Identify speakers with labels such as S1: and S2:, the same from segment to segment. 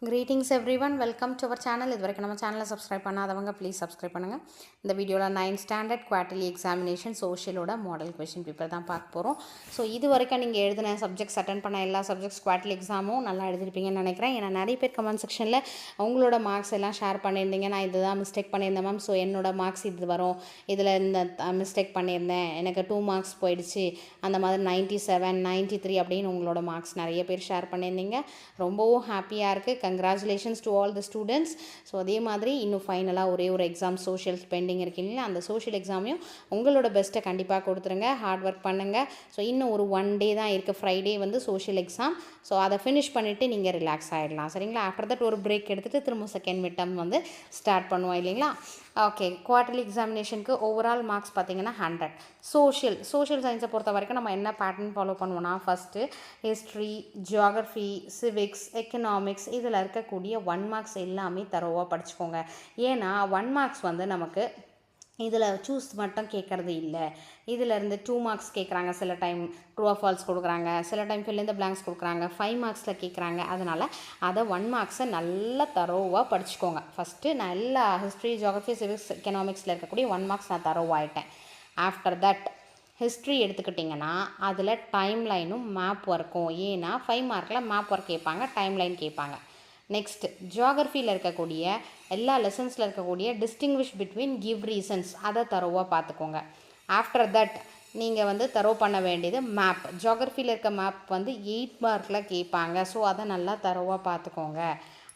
S1: Greetings everyone, welcome to our channel. இதுவரைக்கும் நம்ம சேனலை சப்ஸ்கிரைப் பண்ணாதவங்க ப்ளீஸ் சப்ஸ்கிரைப் பண்ணுங்கள். இந்த வீடியோவில் 9th ஸ்டாண்டர்ட் குவார்ட்டர்லி எக்ஸாமினேஷன் சோஷியலோட மாடல் கொஷின் பேப்பர் தான் பார்க்க போகிறோம். ஸோ இது வரைக்கும் நீங்கள் எழுதின சப்ஜெக்ட்ஸ் அட்டன் பண்ண எல்லா சப்ஜெக்ட்ஸ் குவார்ட்டர்லி எக்ஸாமும் நல்லா எழுதிருப்பீங்கன்னு நினைக்கிறேன். ஏன்னா நிறைய பேர் கமெண்ட் செக்ஷனில் உங்களோட மார்க்ஸ் எல்லாம் ஷேர் பண்ணியிருந்தீங்க. நான் இதுதான் மிஸ்டேக் பண்ணியிருந்தேன் மேம், ஸோ என்னோட மார்க்ஸ் இது வரும், இதில் இந்த மிஸ்டேக் பண்ணியிருந்தேன், எனக்கு 2 மார்க்ஸ் போயிடுச்சு, அந்த மாதிரி 97 93 அப்படின்னு உங்களோட மார்க்ஸ் நிறைய பேர் ஷேர் பண்ணியிருந்தீங்க. ரொம்பவும் ஹாப்பியாக இருக்குது. Congratulations to all the students. So அதே மாதிரி இன்னும் ஃபைனலாக ஒரே ஒரு எக்ஸாம் சோஷியல் பெண்டிங் இருக்கு இல்லைங்களா, அந்த சோஷியல் எக்ஸாமையும் உங்களோட பெஸ்ட்டை கண்டிப்பாக கொடுத்துருங்க, ஹார்ட் ஒர்க் பண்ணுங்கள். ஸோ இன்னும் ஒரு 1 டே தான் இருக்குது, ஃப்ரைடே வந்து சோஷியல் எக்ஸாம். ஸோ அதை ஃபினிஷ் பண்ணிவிட்டு நீங்கள் ரிலாக்ஸ் ஆகிடலாம், சரிங்களா. ஆஃப்டர் தட் ஒரு பிரேக் எடுத்துகிட்டு திரும்ப செகண்ட் மிட் டர்ம் வந்து ஸ்டார்ட் பண்ணுவோம் இல்லைங்களா. ஓகே, குவார்ட்டர்லி எக்ஸாமினேஷனுக்கு ஓவரால் மார்க்ஸ் பார்த்தீங்கன்னா 100. சோஷியல் சயின்ஸை பொறுத்த வரைக்கும் நம்ம என்ன பேட்டர்ன் ஃபாலோ பண்ணுவோம்னா, first history, geography, civics, economics இதில் இருக்கக்கூடிய 1 மார்க்ஸ் எல்லாமே தரோவாக படிச்சுக்கோங்க. ஏன்னா 1 மார்க்ஸ் வந்து நமக்கு இதில் சூஸ் மட்டும் கேட்குறது இல்லை. இதிலேருந்து 2 மார்க்ஸ் கேட்குறாங்க, சில டைம் ட்ரூ ஆர் ஃபால்ஸ் கொடுக்குறாங்க, சில time fill in the blanks கொடுக்குறாங்க, 5 மார்க்ஸில் கேட்குறாங்க. அதனால் அதை 1 மார்க்ஸை நல்லா தரோவாக படிச்சுக்கோங்க. ஃபஸ்ட்டு நான் எல்லா ஹிஸ்ட்ரி, ஜியாகிரஃபி, சிவிக்ஸ், எக்கனாமிக்ஸில் இருக்கக்கூடிய 1 மார்க்ஸ் நான் தரோவாயிட்டேன். ஆஃப்டர் தட் ஹிஸ்ட்ரி எடுத்துக்கிட்டிங்கன்னா அதில் டைம் லைனும் மேப் ஒர்க்கும். ஏன்னா 5 மார்க்கில் மேப் ஒர்க் கேட்பாங்க, டைம் லைன் கேட்பாங்க. நெக்ஸ்ட் ஜியாகிரஃபியில் இருக்கக்கூடிய எல்லா லெசன்ஸில் இருக்கக்கூடிய டிஸ்டிங்விஷ் பிட்வீன் கிவ் ரீசன்ஸ் அதை தரோவாக பார்த்துக்கோங்க. ஆஃப்டர் தட் நீங்கள் வந்து தரோ பண்ண வேண்டியது மேப். ஜியாகிரஃபியில் இருக்க மேப் வந்து 8 மார்க்கில் கேட்பாங்க, ஸோ அதை நல்லா தரோவாக பார்த்துக்கோங்க.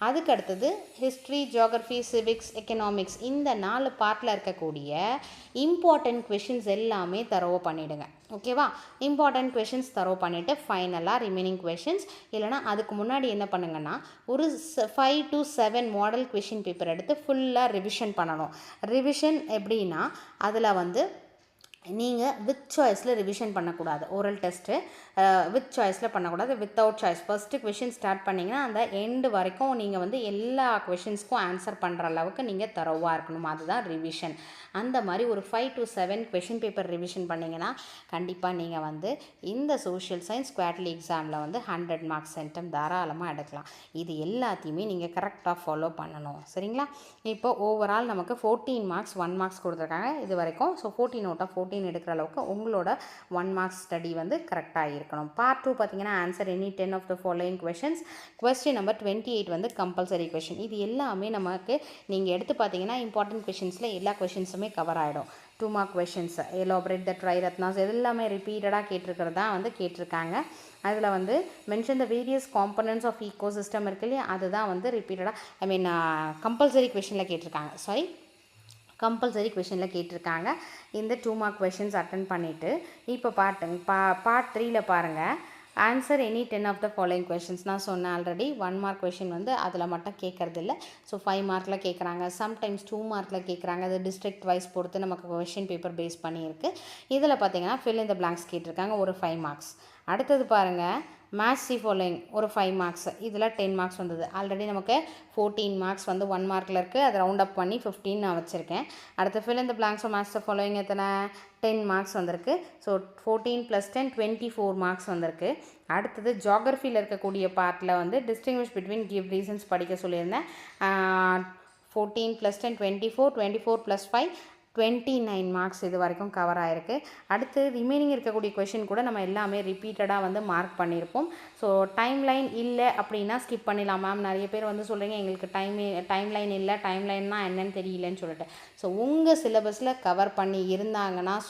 S1: அதுக்கு அடுத்தது ஹிஸ்ட்ரி, ஜியாகிரஃபி, சிவிக்ஸ், எக்கனாமிக்ஸ் இந்த 4 பார்ட்டில் இருக்கக்கூடிய இம்பார்ட்டண்ட் கொஷின்ஸ் எல்லாமே தரோவ் பண்ணிவிடுங்க. ஓகேவா, இம்பார்ட்டண்ட் கொஷின்ஸ் தரோவ் பண்ணிவிட்டு ஃபைனலாக ரிமைனிங் கொஷின்ஸ் இல்லைனா அதுக்கு முன்னாடி என்ன பண்ணுங்கன்னா ஒரு 5 to 7 மாடல் கொஷின் பேப்பர் எடுத்து ஃபுல்லாக ரிவிஷன் பண்ணணும். ரிவிஷன் எப்படின்னா அதில் வந்து நீங்கள் வித் சாய்ஸில் ரிவிஷன் பண்ணக்கூடாது. ஓரல் டெஸ்ட்டு வித் சாய்ஸில் பண்ணக்கூடாது, without choice. First question start பண்ணிங்கன்னா அந்த எண்டு வரைக்கும் நீங்கள் வந்து எல்லா கொஷின்ஸ்க்கும் ஆன்சர் பண்ணுற அளவுக்கு நீங்கள் தரோவாக இருக்கணும். அதுதான் ரிவிஷன். அந்த மாதிரி ஒரு 5 to 7 கொஷின் பேப்பர் ரிவிஷன் பண்ணிங்கன்னா கண்டிப்பாக நீங்கள் வந்து இந்த சோஷியல் சயின்ஸ் குவார்ட்டர்லி எக்ஸாமில் வந்து 100 மார்க்ஸ் சென்டம் தாராளமாக எடுக்கலாம். இது எல்லாத்தையுமே நீங்கள் கரெக்டாக ஃபாலோ பண்ணணும், சரிங்களா. இப்போ ஓவரால் நமக்கு 14 மார்க்ஸ் 1 மார்க்ஸ் கொடுத்துருக்காங்க இது வரைக்கும். ஸோ 14 out of 14 எடுக்கிற அளவுக்கு உங்களோட 1 மார்க்ஸ் ஸ்டடி வந்து கரெக்டாக இருக்கணும். பார்ட் 2 பார்த்தீங்கன்னா answer any 10 of the following questions. Question number 28 வந்து கம்பல்சரி கொஷின். இது எல்லாமே நமக்கு நீங்கள் எடுத்து பார்த்தீங்கன்னா இம்பார்ட்டன்ட் கொஷின்ஸில் எல்லா கொஷின்ஸுமே கவர் ஆகிடும். 2 mark questions, elaborate the Triratnas எல்லாமே ரிப்பீட்டடாக கேட்டிருக்கிறது தான் வந்து கேட்டிருக்காங்க. அதில் வந்து mention the various components of ecosystem இருக்கு இல்லையா, அதுதான் வந்து ரிப்பீட்டடாக கம்பல்சரி கொஷினில் கேட்டிருக்காங்க. கம்பல்சரி கொஷினில் கேட்டிருக்காங்க. இந்த 2 மார்க் கொஷின்ஸ் அட்டன் பண்ணிவிட்டு இப்போ பார்ட் 3ல் பாருங்கள். Answer any 10 of the following questions. நான் சொன்னேன் ஆல்ரெடி 1 மார்க் கொஷின் வந்து அதில் மட்டும் கேட்குறது இல்லை. ஸோ 5 மார்க்கில் கேட்குறாங்க, சம்டைம்ஸ் 2 மார்க்கில் கேட்குறாங்க. அது டிஸ்ட்ரிக்ட் வைஸ் பொறுத்து நமக்கு கொஷின் பேப்பர் பேஸ் பண்ணியிருக்கு. இதில் பார்த்தீங்கன்னா ஃபில் இன் த பிளாங்க்ஸ் கேட்டிருக்காங்க, ஒரு 5 மார்க்ஸ். அடுத்தது பாருங்கள், மேட்ச் தி ஃபாலோயிங் ஒரு 5 மார்க்ஸ். இதில் 10 மார்க்ஸ் வந்தது. ஆல்ரெடி நமக்கு 14 மார்க்ஸ் வந்து 1 மார்க்கில் இருக்குது, அதை ரவுண்ட் அப் பண்ணி 15 நான் வச்சுருக்கேன். அடுத்து fill in the blanks match the following எத்தனை 10 மார்க்ஸ் வந்திருக்கு. ஸோ 14 + 10 24 மார்க்ஸ் வந்திருக்கு. அடுத்தது ஜியாகிரஃபியில் இருக்கக்கூடிய பார்ட்டில் வந்து டிஸ்டிங்விஷ் பிட்வீன் கிவ் ரீசன்ஸ் படிக்க சொல்லியிருந்தேன். 14 + 10 24, 24 + 5 29 மார்க்ஸ் இது வரைக்கும் கவர் ஆகிருக்கு. அடுத்து ரிமைனிங் இருக்கக்கூடிய கொஷின் கூட நம்ம எல்லாமே ரிப்பீட்டடாக வந்து மார்க் பண்ணியிருப்போம். ஸோ டைம் லைன் இல்லை அப்படின்னா ஸ்கிப் பண்ணிடலாம் மேம். நிறைய பேர் வந்து சொல்கிறீங்க எங்களுக்கு டைம் லைன் இல்லை, டைம் லைன்னா என்னன்னு தெரியலன்னு சொல்லிட்டு. ஸோ உங்கள் சிலபஸில் கவர் பண்ணி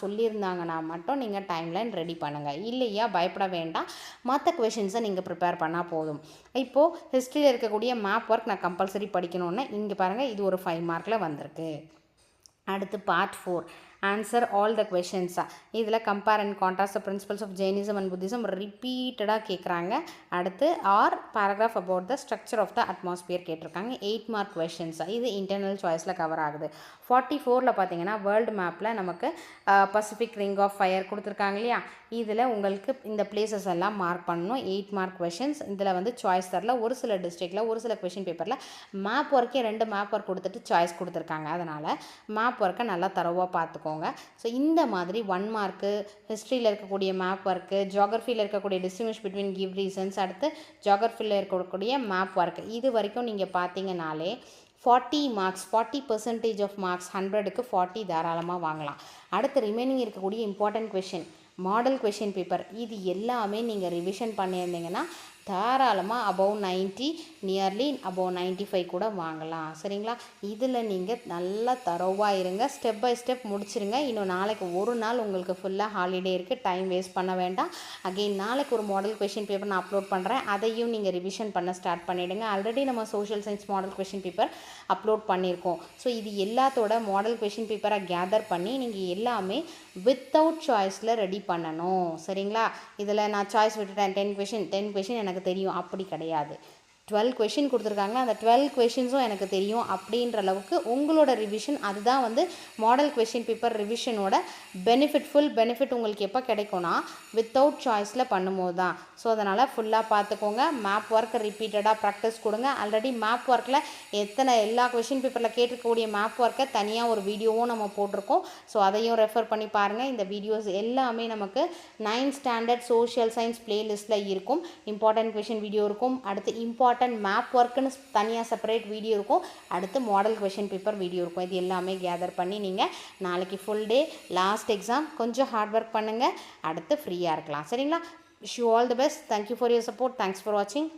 S1: சொல்லியிருந்தாங்கன்னா மட்டும் நீங்கள் டைம் லைன் ரெடி பண்ணுங்கள். இல்லையா பயப்பட வேண்டாம், மற்ற கொஷின்ஸை நீங்கள் ப்ரிப்பேர் பண்ணால் போதும். இப்போது ஹிஸ்ட்ரியில் இருக்கக்கூடிய மேப் ஒர்க் நான் கம்பல்சரி படிக்கணுன்னு இங்கே பாருங்கள், இது ஒரு 5 மார்க்கில் வந்திருக்கு. அடுத்து part 4 answer all the questions. இதில் compare and contrast the principles of Jainism and Buddhism ரிப்பீட்டடாக கேட்குறாங்க. அடுத்து or paragraph about the structure of the atmosphere கேட்டிருக்காங்க. 8 மார்க் கொஷின்ஸ். இது இன்டர்னல் சாய்ஸில் கவர் ஆகுது. 44ல் பார்த்தீங்கன்னா வேர்ல்டு மேப்பில் நமக்கு பசிபிக் ரிங் ஆஃப் ஃபயர் கொடுத்துருக்காங்க இல்லையா, இதில் உங்களுக்கு இந்த பிளேசஸ் எல்லாம் மார்க் பண்ணணும். 8 மார்க் கொஷின்ஸ். இதில் வந்து சாய்ஸ் தரல. ஒரு சில டிஸ்ட்ரிக்டில் ஒரு சில கொஷின் பேப்பரில் மேப் ஒர்க்கே 2 மேப் ஒர்க் கொடுத்துட்டு சாய்ஸ் கொடுத்துருக்காங்க. அதனால் மேப் ஒர்க்கை நல்லா தரவாக பார்த்துக்கோங்க. பார்த்துக்கோங்க. ஸோ இந்த மாதிரி 1 மார்க்கு, ஹிஸ்ட்ரியில் இருக்கக்கூடிய மேப் ஒர்க்கு, ஜியோகிரஃபியில் இருக்கக்கூடிய டிஸ்டிங்விஷ் பிட்வீன் கிவ் ரீசன்ஸ், அடுத்து ஜியோகிரஃபியில் இருக்கக்கூடிய மேப் ஒர்க்கு, இது வரைக்கும் நீங்கள் பார்த்தீங்கனாலே 40 மார்க்ஸ், 40% ஆஃப் மார்க்ஸ், 100க்கு 40 தாராளமாக வாங்கலாம். அடுத்து ரிமைனிங் இருக்கக்கூடிய important question, model question paper, இது எல்லாமே நீங்கள் ரிவிஷன் பண்ணியிருந்தீங்கன்னா தாராளமாக அபவ் 90, நியர்லி அபவ் 95 கூட வாங்கலாம். சரிங்களா? இதில் நீங்கள் நல்லா தரோவாக இருங்க, ஸ்டெப் பை ஸ்டெப் முடிச்சிருங்க. இன்னும் நாளைக்கு ஒரு நாள் உங்களுக்கு ஃபுல்லாக ஹாலிடே இருக்குது, டைம் வேஸ்ட் பண்ண வேண்டாம். அகெயின் நாளைக்கு ஒரு மாடல் கொஷின் பேப்பர் நான் அப்லோட் பண்ணுறேன், அதையும் நீங்கள் ரிவிஷன் பண்ண ஸ்டார்ட் பண்ணிவிடுங்க. ஆல்ரெடி நம்ம social science model question paper upload பண்ணியிருக்கோம். ஸோ இது எல்லாத்தோட மாடல் கொஷின் பேப்பரை கேதர் பண்ணி நீங்கள் எல்லாமே வித்தவுட் சாய்ஸில் ரெடி பண்ணணும். சரிங்களா? இதில் நான் சாய்ஸ் விட்டுட்டேன், 10 கொஷின் எனக்கு தெரியும், அப்படி கிடையாது. 12 கொஷின் கொடுத்துருக்காங்க, அந்த 12 கொஷின்ஸும் எனக்கு தெரியும் அப்படின்ற அளவுக்கு உங்களோட ரிவிஷன், அதுதான் வந்து மாடல் கொஷின் பேப்பர் ரிவிஷனோட பெனிஃபிட். ஃபுல் பெனிஃபிட் உங்களுக்கு எப்போ கிடைக்கும்னா வித்தவுட் சாய்ஸில் பண்ணும்போது தான். ஸோ அதனால் ஃபுல்லாக பார்த்துக்கோங்க. மேப் ஒர்க் ரிப்பீட்டடாக ப்ராக்டிஸ் கொடுங்க. ஆல்ரெடி மேப் ஒர்க்கில் எல்லா கொஷின் பேப்பரில் கேட்டிருக்கக்கூடிய மேப் ஒர்க்கை தனியாக ஒரு வீடியோவும் நம்ம போட்டிருக்கோம். ஸோ அதையும் ரெஃபர் பண்ணி பாருங்கள். இந்த வீடியோஸ் எல்லாமே நமக்கு 9th ஸ்டாண்டர்ட் சோஷியல் சயின்ஸ் பிளேலிஸ்ட்டில் இருக்கும். இம்பார்ட்டன்ட் கொஷின் வீடியோ இருக்கும், அடுத்து இம்பார்ட்டன்ட் மேப் ஒர்க்குன்னு தனியாக செப்பரேட் வீடியோ இருக்கும், அடுத்து மாடல் கொஷின் பேப்பர் வீடியோ இருக்கும். இது எல்லாமே கேதர் பண்ணி நீங்கள் நாளைக்கு ஃபுல் டே லாஸ்ட் எக்ஸாம் கொஞ்சம் ஹார்ட் ஒர்க் பண்ணுங்கள், அடுத்து ஃப்ரீயாக இருக்கலாம். சரிங்களா? Wish you all the best. Thank you for your support. Thanks for வாட்சிங்.